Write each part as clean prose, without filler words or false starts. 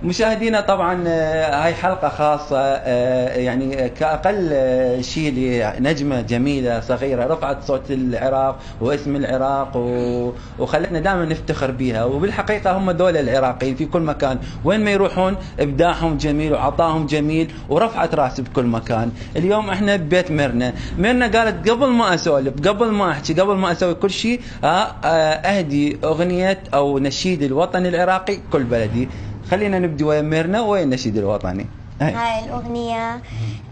مشاهدينا طبعا هاي حلقة خاصة يعني كأقل شيء لنجمة جميلة صغيرة رفعت صوت العراق واسم العراق وخلتنا دائما نفتخر بها. وبالحقيقة هم دولة العراقيين في كل مكان وين ما يروحون إبداعهم جميل وعطاهم جميل ورفعت راسي بكل مكان. اليوم احنا ببيت ميرنا قالت قبل ما أسولف قبل ما أحكي قبل ما أسوي كل شيء أهدي أغنية أو نشيد الوطني العراقي كل بلدي. خلينا نبدي ويا ميرنا ويا النشيد الوطني. هاي الأغنية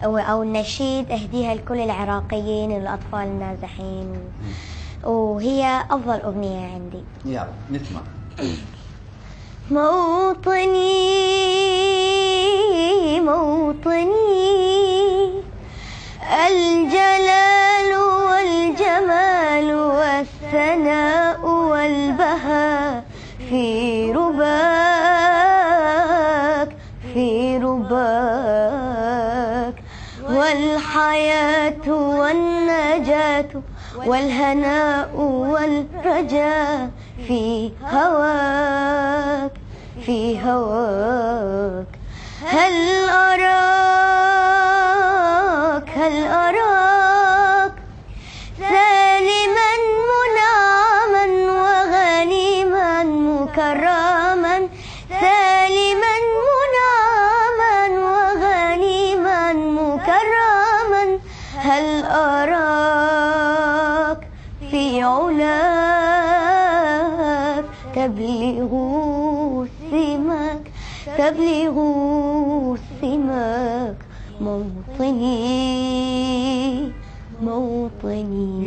أو النشيد أهديها لكل العراقيين والأطفال النازحين وهي أفضل أغنية عندي. يلا نسمع. موطني موطني الجلال والجمال والثناء والبهاء في رباك في رباك والحياة والنجاة والهناء والرجاء في هواك في هواك. هل أراك سالما منعما وغنيما مكرما سالما منعما وغنيما مكرما. هل أراك في علاك تبلغ السماك تبلغ السماك موطني موطني